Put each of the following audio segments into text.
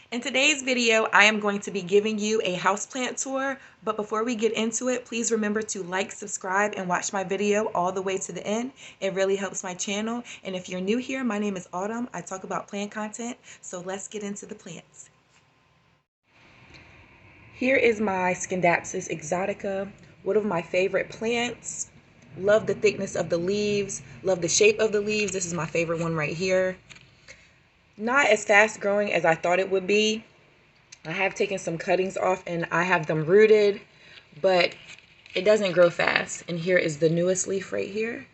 In today's video, I am going to be giving you a houseplant tour, but before we get into it, please remember to like, subscribe, and watch my video all the way to the end. It really helps my channel. And if you're new here, my name is Autumn. I talk about plant content, so let's get into the plants. Here is my Scindapsus exotica, one of my favorite plants. Love the thickness of the leaves, love the shape of the leaves. This is my favorite one right here. Not as fast growing as I thought it would be. I have taken some cuttings off and I have them rooted, but it doesn't grow fast. And here is the newest leaf right here.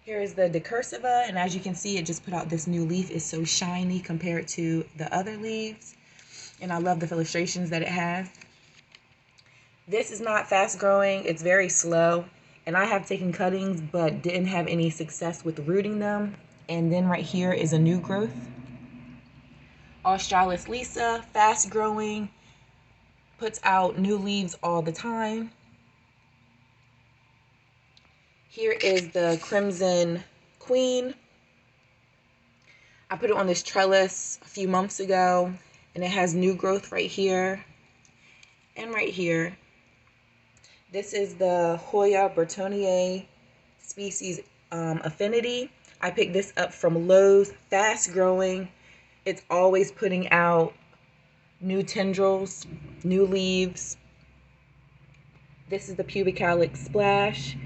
Here is the decursiva, and as you can see, it just put out this new leaf. It's so shiny compared to the other leaves, and I love the illustrations that it has. This is not fast growing, it's very slow, and I have taken cuttings but didn't have any success with rooting them. And then right here is a new growth. Australis Lisa, fast growing, puts out new leaves all the time. Here is the Crimson Queen. I put it on this trellis a few months ago, and it has new growth right here and right here. This is the Hoya Bertonier species Affinity. I picked this up from Lowe's, fast growing. It's always putting out new tendrils, new leaves. This is the Pubic Calyx Splash.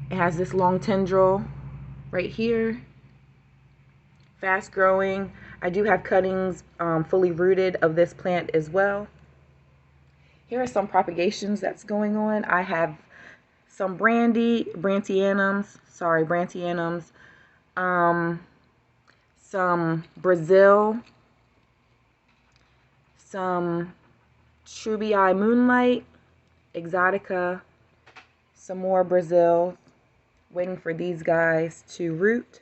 It has this long tendril right here. Fast growing. I do have cuttings fully rooted of this plant as well. Here are some propagations that's going on. I have some Brantianums, some Brazil, some Trubii Moonlight, Exotica, some more Brazil, waiting for these guys to root.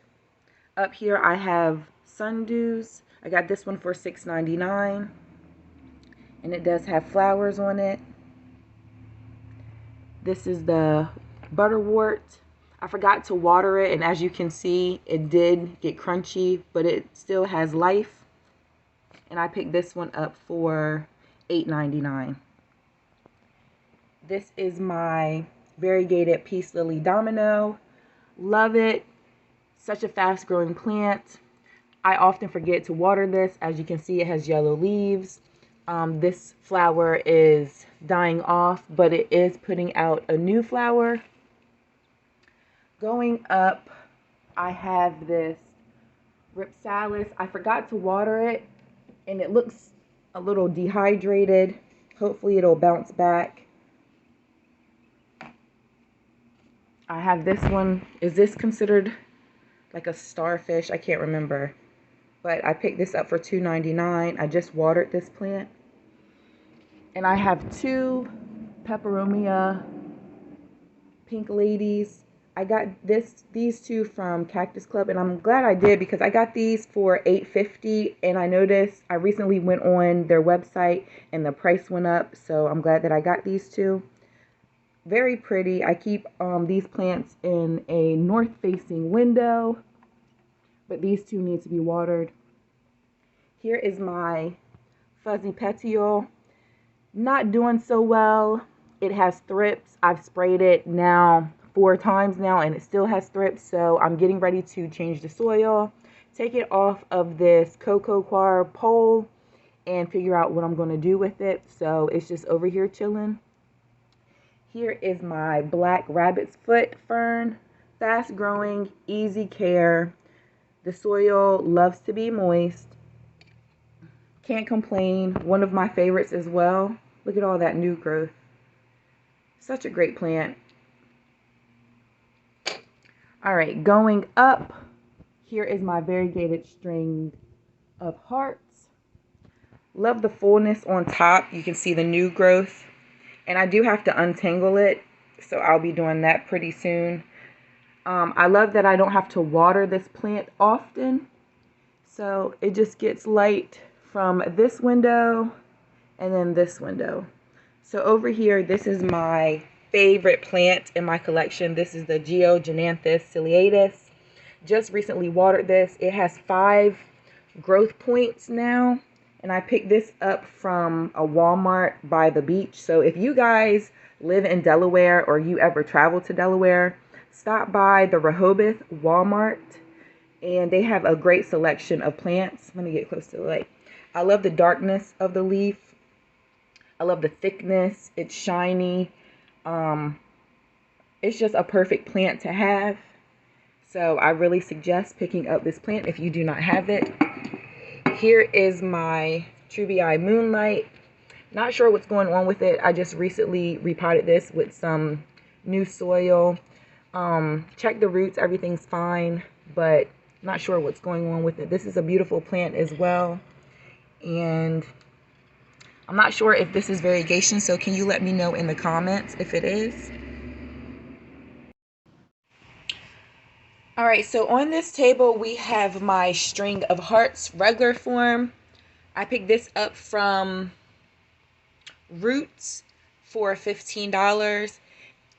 Up here I have Sundews. I got this one for $6.99, and it does have flowers on it. This is the Butterwort. I forgot to water it, and as you can see, it did get crunchy, but it still has life. And I picked this one up for $8.99. This is my variegated Peace Lily Domino. Love it. Such a fast growing plant. I often forget to water this. As you can see, it has yellow leaves. This flower is dying off, but it is putting out a new flower. Going up, I have this Ripsalis. I forgot to water it, and it looks a little dehydrated. Hopefully it'll bounce back. I have this one. Is this considered like a starfish? I can't remember. But I picked this up for $2.99. I just watered this plant. And I have two Peperomia Pink Ladies. I got these two from Cactus Club, and I'm glad I did because I got these for $8.50, and I noticed I recently went on their website and the price went up, so I'm glad that I got these two. Very pretty. I keep these plants in a north-facing window, but these two need to be watered. Here is my Fuzzy Petiole. Not doing so well. It has thrips. I've sprayed it now 4 times now, and it still has thrips, so I'm getting ready to change the soil, take it off of this Cocoa Coir pole, and figure out what I'm going to do with it. So it's just over here chilling. Here is my Black Rabbit's Foot Fern. Fast growing, easy care. The soil loves to be moist. Can't complain. One of my favorites as well. Look at all that new growth. Such a great plant. Alright, going up, here is my variegated string of hearts. Love the fullness on top. You can see the new growth. And I do have to untangle it, so I'll be doing that pretty soon. I love that I don't have to water this plant often. So it just gets light from this window and then this window. So over here, this is my favorite plant in my collection. This is the Geogenanthes ciliatus. Just recently watered this. It has 5 growth points now. And I picked this up from a Walmart by the beach. So if you guys live in Delaware or you ever travel to Delaware, stop by the Rehoboth Walmart. And they have a great selection of plants. Let me get close to the light. I love the darkness of the leaf. I love the thickness. It's shiny. It's just a perfect plant to have. So I really suggest picking up this plant if you do not have it. Here is my Trubii Moonlight. Not sure what's going on with it. I just recently repotted this with some new soil. Check the roots, everything's fine, but not sure what's going on with it. This is a beautiful plant as well. And I'm not sure if this is variegation, so can you let me know in the comments if it is? Alright, so on this table we have my String of Hearts regular form. I picked this up from Roots for $15.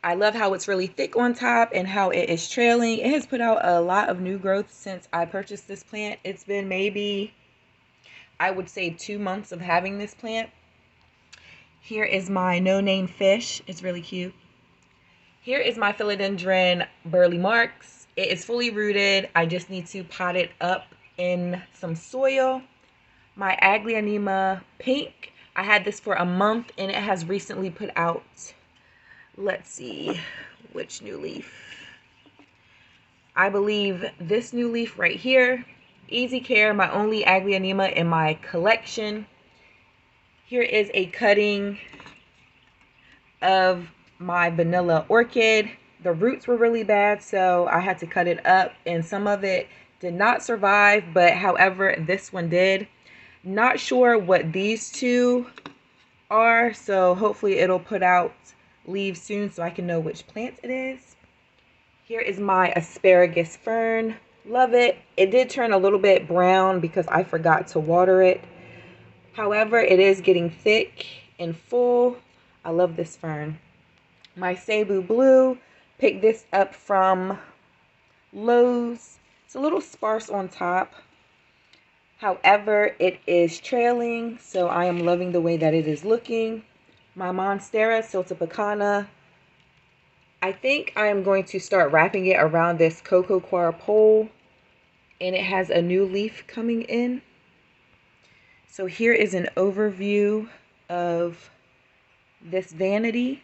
I love how it's really thick on top and how it is trailing. It has put out a lot of new growth since I purchased this plant. It's been maybe, I would say, 2 months of having this plant. Here is my No Name Fish. It's really cute. Here is my Philodendron Burley Marks. It is fully rooted. I just need to pot it up in some soil. My Aglaonema Pink. I had this for a month and it has recently put out, let's see, which new leaf? I believe this new leaf right here. Easy Care, my only Aglaonema in my collection. Here is a cutting of my Vanilla Orchid. The roots were really bad, so I had to cut it up, and some of it did not survive, but however, this one did. Not sure what these two are, so hopefully it'll put out leaves soon so I can know which plant it is. Here is my Asparagus Fern. Love it. It did turn a little bit brown because I forgot to water it. However, it is getting thick and full. I love this fern. My Cebu Blue. Picked this up from Lowe's. It's a little sparse on top. However, it is trailing, so I am loving the way that it is looking. My Monstera Siltepecana. I think I am going to start wrapping it around this Cocoa Coir pole, and it has a new leaf coming in. So here is an overview of this vanity.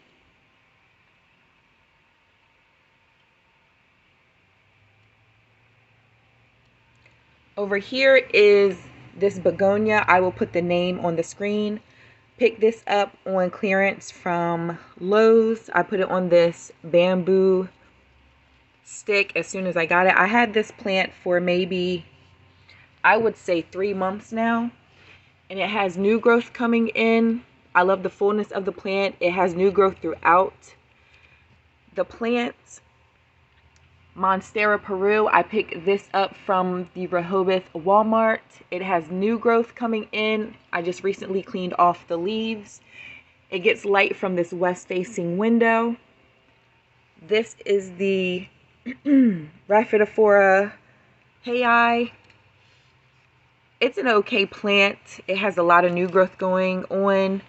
Over here is this begonia. I will put the name on the screen. Picked this up on clearance from Lowe's. I put it on this bamboo stick as soon as I got it. I had this plant for maybe, I would say, 3 months now. And it has new growth coming in. I love the fullness of the plant. It has new growth throughout the plant. Monstera Peru, I picked this up from the Rehoboth Walmart. It has new growth coming in. I just recently cleaned off the leaves. It gets light from this west-facing window. This is the Rhaphidophora Hei. It's an okay plant. It has a lot of new growth going on.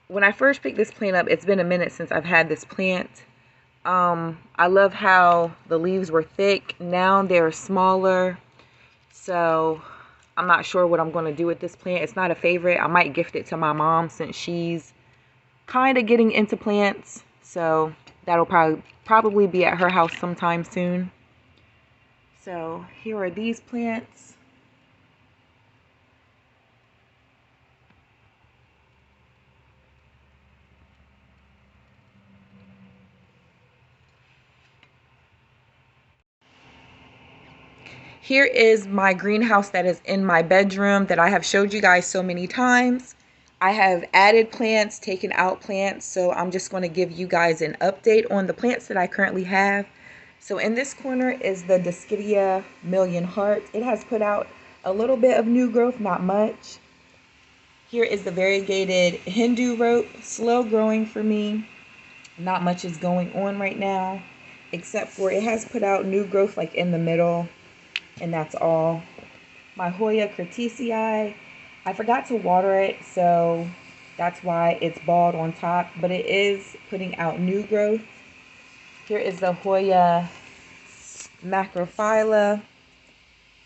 When I first picked this plant up, it's been a minute since I've had this plant. I love how the leaves were thick. Now they're smaller. So I'm not sure what I'm going to do with this plant. It's not a favorite. I might gift it to my mom since she's kind of getting into plants. So that'll probably be at her house sometime soon. So here are these plants. Here is my greenhouse that is in my bedroom that I have showed you guys so many times. I have added plants, taken out plants, so I'm just going to give you guys an update on the plants that I currently have. So in this corner is the Dischidia Million Hearts. It has put out a little bit of new growth, not much. Here is the variegated Hindu Rope, slow growing for me. Not much is going on right now, except for it has put out new growth like in the middle. And that's all. My Hoya criticii. I forgot to water it, so that's why it's bald on top, but it is putting out new growth. Here is the Hoya macrophylla.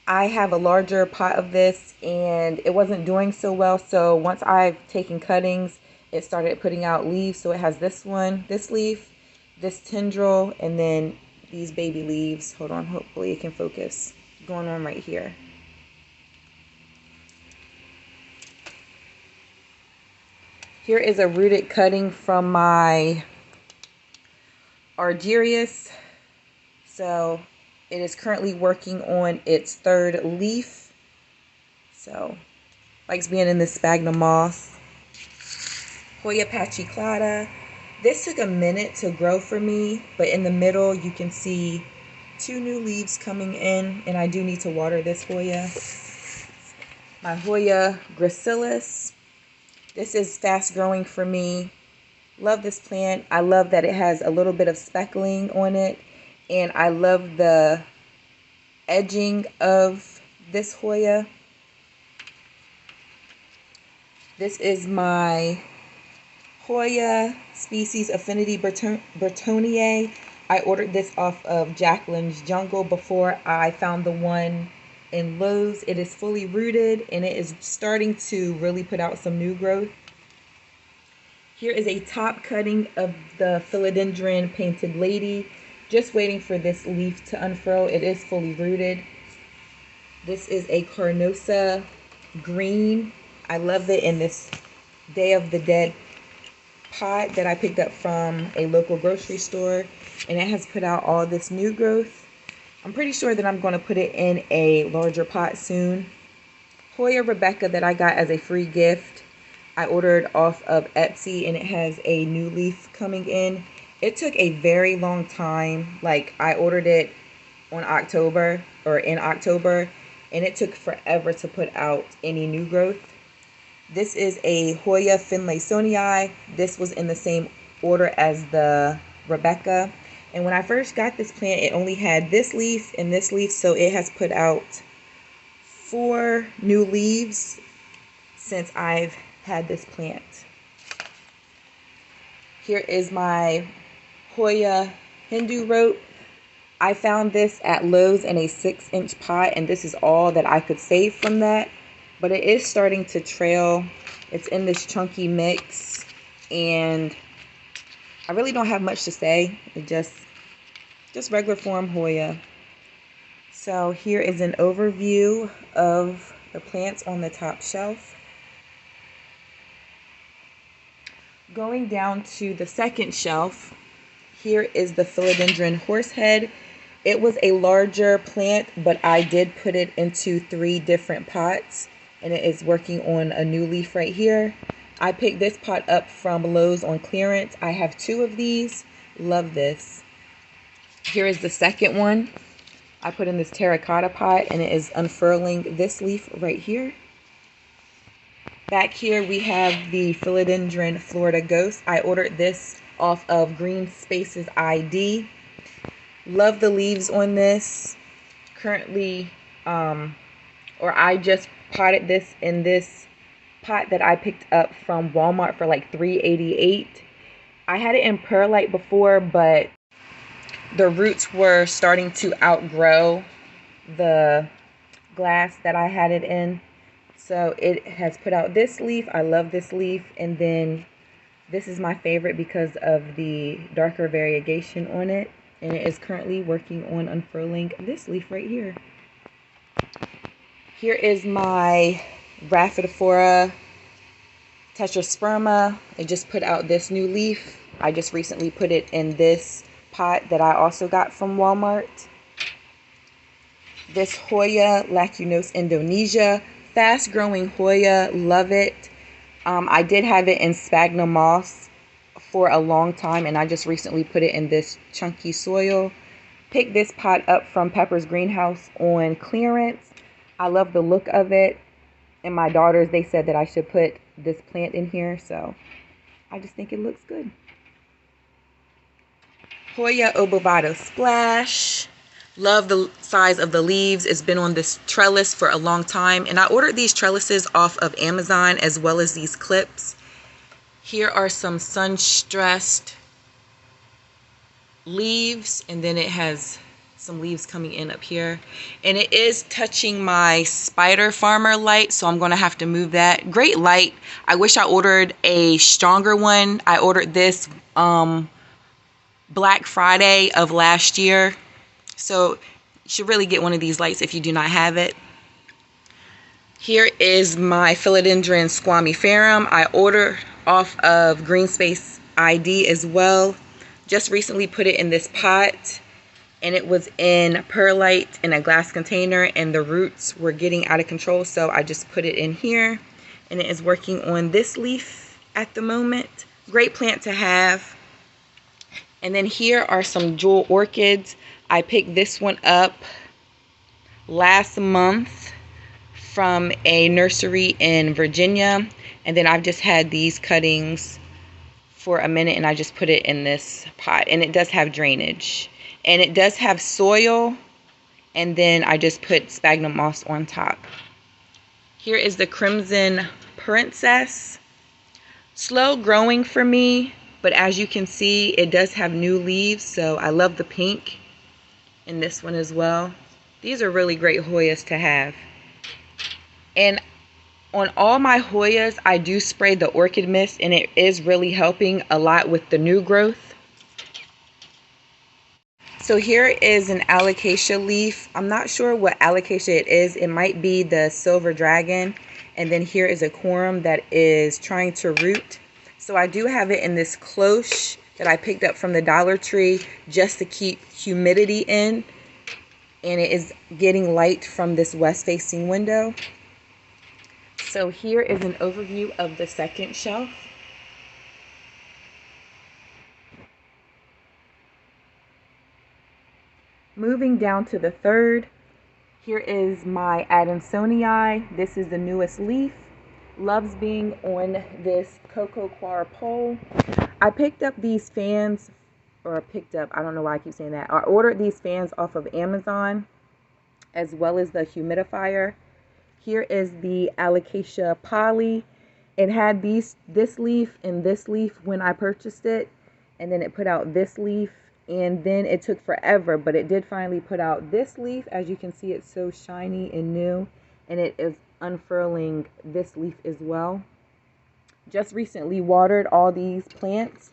I have a larger pot of this and it wasn't doing so well, so once I've taken cuttings, it started putting out leaves. So it has this one, this leaf, this tendril, and then these baby leaves. Hold on, hopefully it can focus. Going on right here. Here is a rooted cutting from my Argyrius. So it is currently working on its third leaf. So likes being in this sphagnum moss. Hoya pachiclata. This took a minute to grow for me, but in the middle you can see 2 new leaves coming in, and I do need to water this Hoya. My Hoya gracilis. This is fast growing for me. Love this plant. I love that it has a little bit of speckling on it, and I love the edging of this Hoya. This is my Hoya species Affinity Bertoniae. I ordered this off of Jacqueline's Jungle before I found the one in Lowe's. It is fully rooted and it is starting to really put out some new growth. Here is a top cutting of the Philodendron Painted Lady. Just waiting for this leaf to unfurl. It is fully rooted. This is a Carnosa Green. I love it in this Day of the Dead pot that I picked up from a local grocery store, and it has put out all this new growth. I'm pretty sure that I'm going to put it in a larger pot soon. Hoya Rebecca that I got as a free gift. I ordered off of Etsy, and it has a new leaf coming in. It took a very long time. Like, I ordered it in October, and it took forever to put out any new growth. This is a Hoya Finlaysonii. This was in the same order as the Rebecca. And when I first got this plant, it only had this leaf and this leaf. So it has put out 4 new leaves since I've had this plant. Here is my Hoya Hindu Rope. I found this at Lowe's in a 6-inch pot, and this is all that I could save from that. But it is starting to trail. It's in this chunky mix, and I really don't have much to say. It just regular form Hoya. So here is an overview of the plants on the top shelf. Going down to the second shelf, here is the Philodendron Horsehead. It was a larger plant, but I did put it into 3 different pots, and it is working on a new leaf right here. I picked this pot up from Lowe's on clearance. I have 2 of these. Love this. Here is the second one. I put in this terracotta pot, and it is unfurling this leaf right here. Back here we have the Philodendron Florida Ghost. I ordered this off of Green Spaces ID. Love the leaves on this. Currently, I just potted this in this pot that I picked up from Walmart for like $3.88. I had it in perlite before, but the roots were starting to outgrow the glass that I had it in. So it has put out this leaf. I love this leaf. And then this is my favorite because of the darker variegation on it. And it is currently working on unfurling this leaf right here. Here is my Rhaphidophora tetrasperma. It just put out this new leaf. I just recently put it in this pot that I also got from Walmart. This Hoya Lacunosa Indonesia. Fast growing Hoya. Love it. I did have it in sphagnum moss for a long time, and I just recently put it in this chunky soil. Picked this pot up from Pepper's Greenhouse on clearance. I love the look of it, and my daughters, they said that I should put this plant in here, so I just think it looks good. Hoya Obovado Splash. Love the size of the leaves. It's been on this trellis for a long time, and I ordered these trellises off of Amazon as well as these clips. Here are some sun-stressed leaves, and then it has some leaves coming in up here, and it is touching my spider farmer light, so I'm gonna have to move that. Great light. I wish I ordered a stronger one. I ordered this Black Friday of last year, so you should really get one of these lights if you do not have it. Here is my philodendron squamiferum. I ordered off of Green Space ID as well. Just recently put it in this pot, and it was in perlite in a glass container, and the roots were getting out of control, so I just put it in here, and it is working on this leaf at the moment. Great plant to have. And then here are some jewel orchids. I picked this one up last month from a nursery in Virginia, and then I've just had these cuttings for a minute, and I just put it in this pot, and it does have drainage, and it does have soil, and then I just put sphagnum moss on top. Here is the Crimson Princess. Slow growing for me, but as you can see, it does have new leaves, so I love the pink in this one as well. These are really great Hoyas to have. And on all my Hoyas, I do spray the orchid mist, and it is really helping a lot with the new growth. So here is an alocasia leaf. I'm not sure what alocasia it is. It might be the silver dragon. And then here is a corum that is trying to root. So I do have it in this cloche that I picked up from the Dollar Tree just to keep humidity in. And it is getting light from this west-facing window. So here is an overview of the second shelf. Moving down to the third, here is my Adansonii. This is the newest leaf. Loves being on this cocoa coir pole. I picked up these fans, I don't know why I keep saying that. I ordered these fans off of Amazon, as well as the humidifier. Here is the Alocasia poly. It had this leaf and this leaf when I purchased it, and then it put out this leaf, and then it took forever, but it did finally put out this leaf. As you can see, it's so shiny and new, and it is unfurling this leaf as well. Just recently watered all these plants.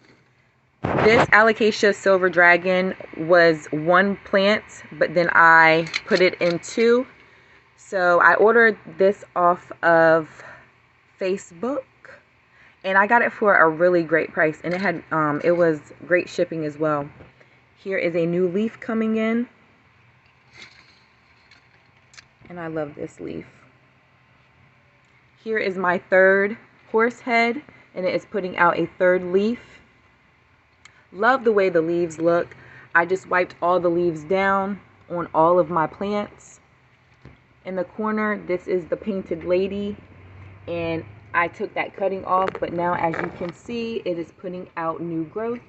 This Alocasia Silver Dragon was one plant, but then I put it in two. So I ordered this off of Facebook, and I got it for a really great price, and it was great shipping as well. Here is a new leaf coming in, and I love this leaf. Here is my third horse head, and it is putting out a third leaf. Love the way the leaves look. I just wiped all the leaves down on all of my plants. In the corner, this is the painted lady, and I took that cutting off, but now as you can see, it is putting out new growth,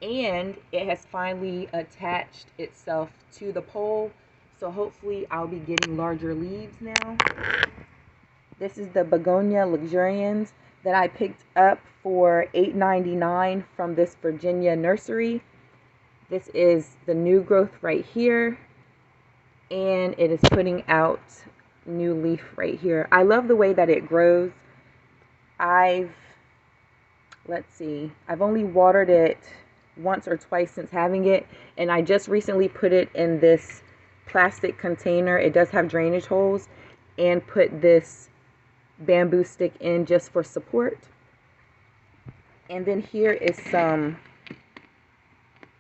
and it has finally attached itself to the pole, so hopefully I'll be getting larger leaves now. This is the Begonia luxurians that I picked up for $8.99 from this Virginia nursery. This is the new growth right here, and it is putting out new leaf right here. I love the way that it grows. I've only watered it once or twice since having it, and I just recently put it in this plastic container. It does have drainage holes, and put this bamboo stick in just for support. And then here is some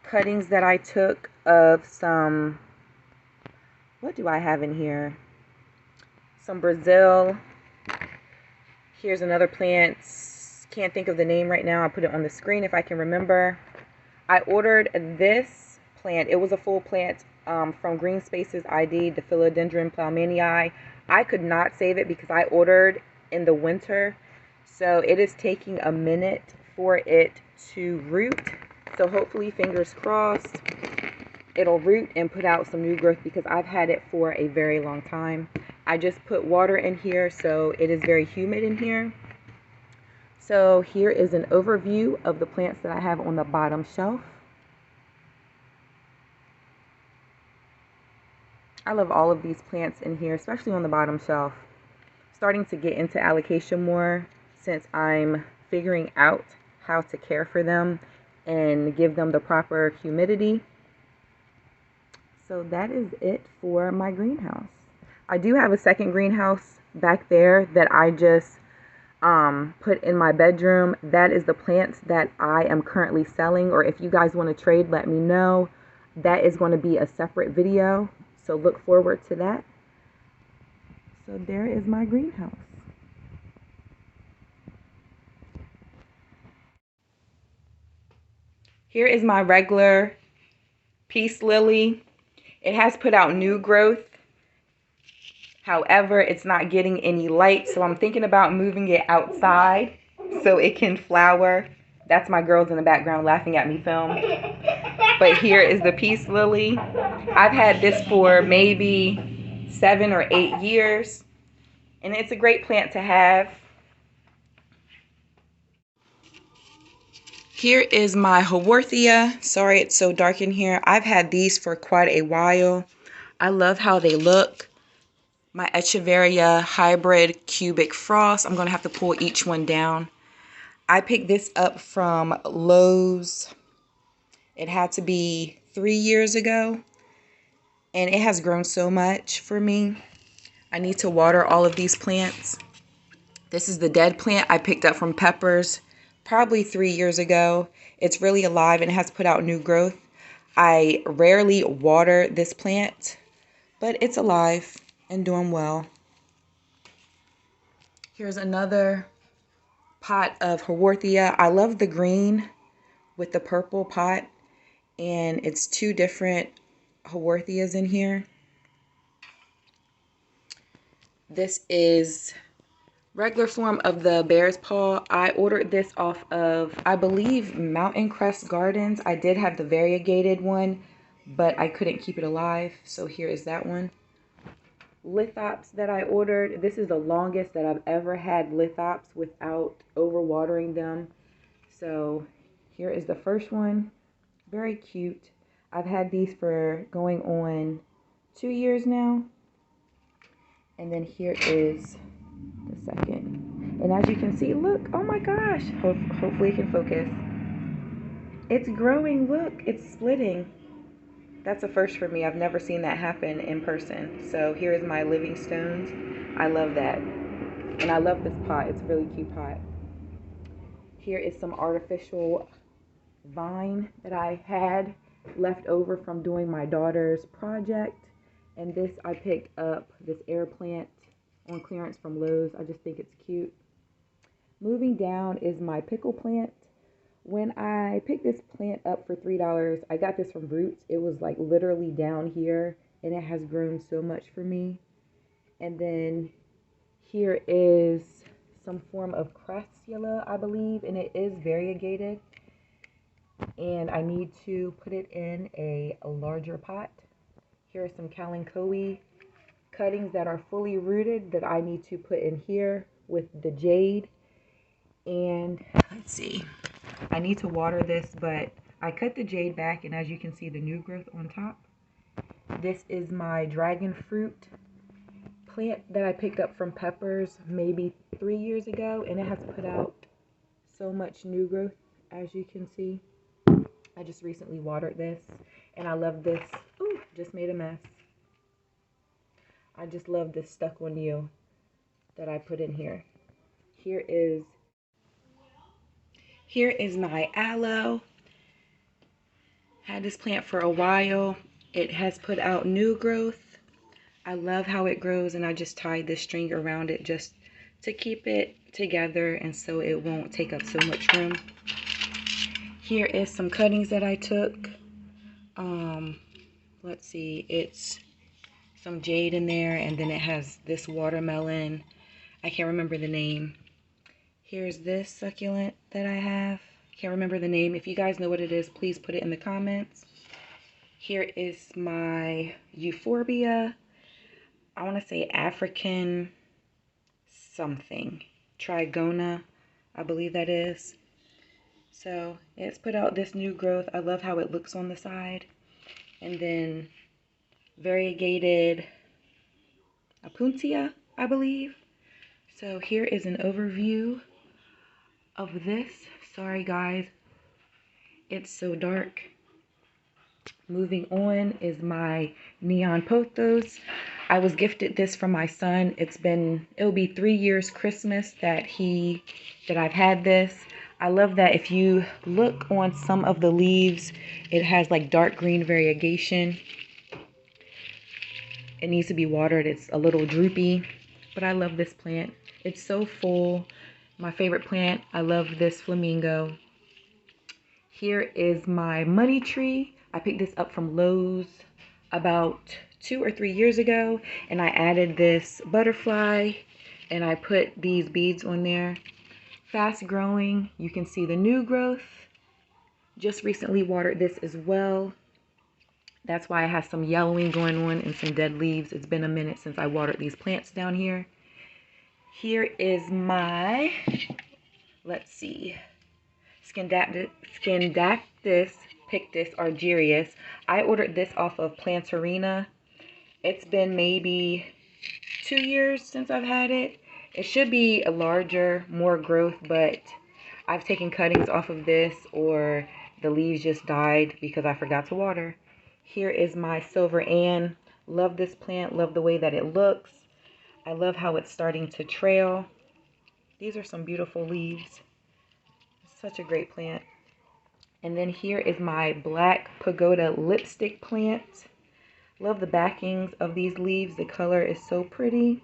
cuttings that I took of some, what do I have in here? Some Brazil. Here's another plant. Can't think of the name right now. I'll put it on the screen if I can remember. I ordered this plant. It was a full plant from Green Spaces ID, the Philodendron Plowmanii. I could not save it because I ordered in the winter, so it is taking a minute for it to root. So hopefully, fingers crossed, it'll root and put out some new growth because I've had it for a very long time. I just put water in here, so it is very humid in here. So here is an overview of the plants that I have on the bottom shelf. I love all of these plants in here, especially on the bottom shelf. Starting to get into allocation more since I'm figuring out how to care for them and give them the proper humidity. So that is it for my greenhouse. I do have a second greenhouse back there that I just put in my bedroom. That is the plants that I am currently selling, or if you guys want to trade, let me know. That is going to be a separate video, so look forward to that. So there is my greenhouse. Here is my regular peace lily. It has put out new growth. However, it's not getting any light, so I'm thinking about moving it outside so it can flower. That's my girls in the background laughing at me film. But here is the peace lily. I've had this for maybe 7 or 8 years, and it's a great plant to have. Here is my Haworthia. Sorry it's so dark in here. I've had these for quite a while. I love how they look. My Echeveria hybrid cubic frost. I'm going to have to pull each one down. I picked this up from Lowe's. It had to be 3 years ago. And it has grown so much for me. I need to water all of these plants. This is the dead plant I picked up from Peppers probably 3 years ago. It's really alive and it has put out new growth. I rarely water this plant, but it's alive and doing well. Here's another pot of Haworthia. I love the green with the purple pot, and it's 2 different Haworthias in here. This is regular form of the bear's paw. I ordered this off of, I believe, Mountain Crest Gardens. I did have the variegated one, but I couldn't keep it alive, so here is that one. Lithops that I ordered. This is the longest that I've ever had lithops without overwatering them. So here is the first one. Very cute. I've had these for going on 2 years now. And then here is the second. And as you can see, look, oh my gosh. Hopefully it can focus. It's growing, look, it's splitting. That's a first for me. I've never seen that happen in person. So here is my living stones. I love that. And I love this pot. It's a really cute pot. Here is some artificial vine that I had left over from doing my daughter's project. And this, I picked up this air plant on clearance from Lowe's. I just think it's cute. Moving down is my pickle plant. When I picked this plant up for $3, I got this from Roots. It was like literally down here, and it has grown so much for me. And then here is some form of crassula, I believe, and it is variegated. And I need to put it in a larger pot. Here are some kalanchoe cuttings that are fully rooted that I need to put in here with the jade. And let's see. I need to water this, but I cut the jade back, and as you can see, the new growth on top. This is my dragon fruit plant that I picked up from Peppers maybe 3 years ago, and it has put out so much new growth, as you can see. I just recently watered this, and I love this. Ooh, just made a mess. I just love this stuck on you that I put in here. Here is my aloe. Had this plant for a while. It has put out new growth. I love how it grows, and I just tied this string around it just to keep it together and so it won't take up so much room. Here is some cuttings that I took. Let's see, it's some jade in there, and then it has this watermelon. I can't remember the name. Here's this succulent that I have. Can't remember the name. If you guys know what it is, please put it in the comments. Here is my euphorbia. I want to say African something. Trigona, I believe that is. So it's put out this new growth. I love how it looks on the side. And then variegated Apuntia, I believe. So here is an overview of this. Sorry guys, it's so dark. Moving on is my neon pothos. I was gifted this from my son. It'll be 3 years Christmas that I've had this. I love that if you look on some of the leaves, it has like dark green variegation. It needs to be watered. It's a little droopy, but I love this plant. It's so full. My favorite plant. I love this flamingo. Here is my money tree. I picked this up from Lowe's about 2 or 3 years ago, and I added this butterfly and I put these beads on there. Fast growing. You can see the new growth. Just recently watered this as well. That's why it has some yellowing going on and some dead leaves. It's been a minute since I watered these plants down here. Here is my, let's see, Scindaptus pictus argyrius. I ordered this off of Plantarina. It's been maybe 2 years since I've had it. It should be a larger, more growth, but I've taken cuttings off of this, or the leaves just died because I forgot to water. Here is my Silver Ann. Love this plant. Love the way that it looks. I love how it's starting to trail. These are some beautiful leaves. Such a great plant. And then here is my Black Pagoda lipstick plant. Love the backings of these leaves. The color is so pretty.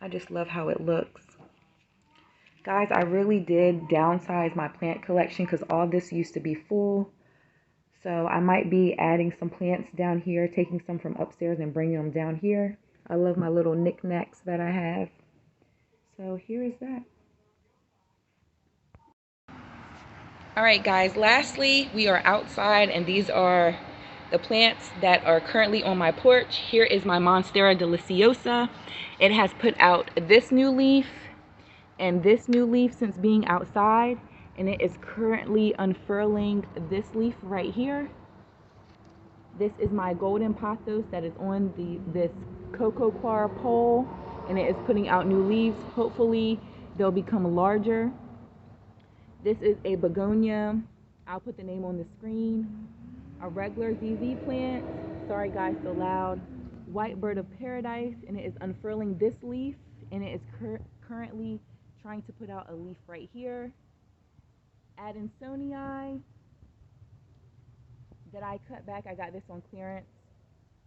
I just love how it looks. Guys, I really did downsize my plant collection because all this used to be full. So I might be adding some plants down here, taking some from upstairs and bringing them down here. I love my little knickknacks that I have. So here is that. All right, guys, lastly, we are outside, and these are the plants that are currently on my porch. Here is my Monstera deliciosa. It has put out this new leaf and this new leaf since being outside, and it is currently unfurling this leaf right here. This is my golden pothos that is on this cocoa coir pole, and it is putting out new leaves. Hopefully they'll become larger. This is a begonia. I'll put the name on the screen. A regular ZZ plant. Sorry guys, so loud. White bird of paradise, and it is unfurling this leaf, and it is currently trying to put out a leaf right here. Adansonii that I cut back. I got this on clearance,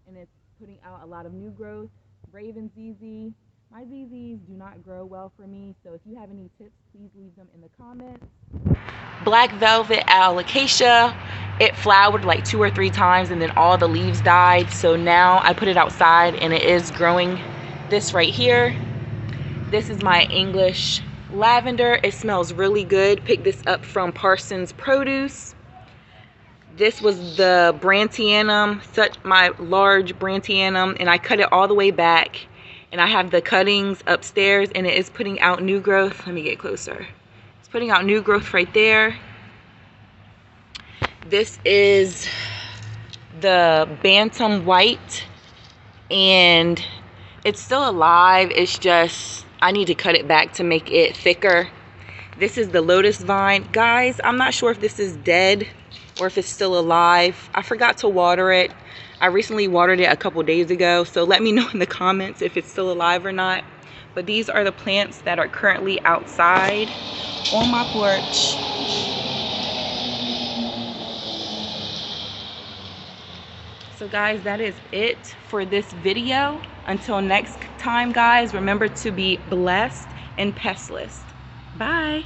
and it's putting out a lot of new growth. Raven ZZ. My ZZs do not grow well for me, so if you have any tips, please leave them in the comments. Black velvet alocasia. It flowered like 2 or 3 times, and then all the leaves died. So now I put it outside, and it is growing. This right here. This is my English lavender. It smells really good. Picked this up from Parsons Produce. This was the Brantianum, my large Brantianum, and I cut it all the way back. And I have the cuttings upstairs, and it is putting out new growth. Let me get closer. It's putting out new growth right there. This is the Bantam White, and it's still alive. It's just, I need to cut it back to make it thicker. This is the Lotus Vine. Guys, I'm not sure if this is dead or if it's still alive. I forgot to water it. I recently watered it a couple days ago, so let me know in the comments if it's still alive or not. But these are the plants that are currently outside on my porch. So guys, that is it for this video. Until next time, guys, remember to be blessed and pestless. Bye.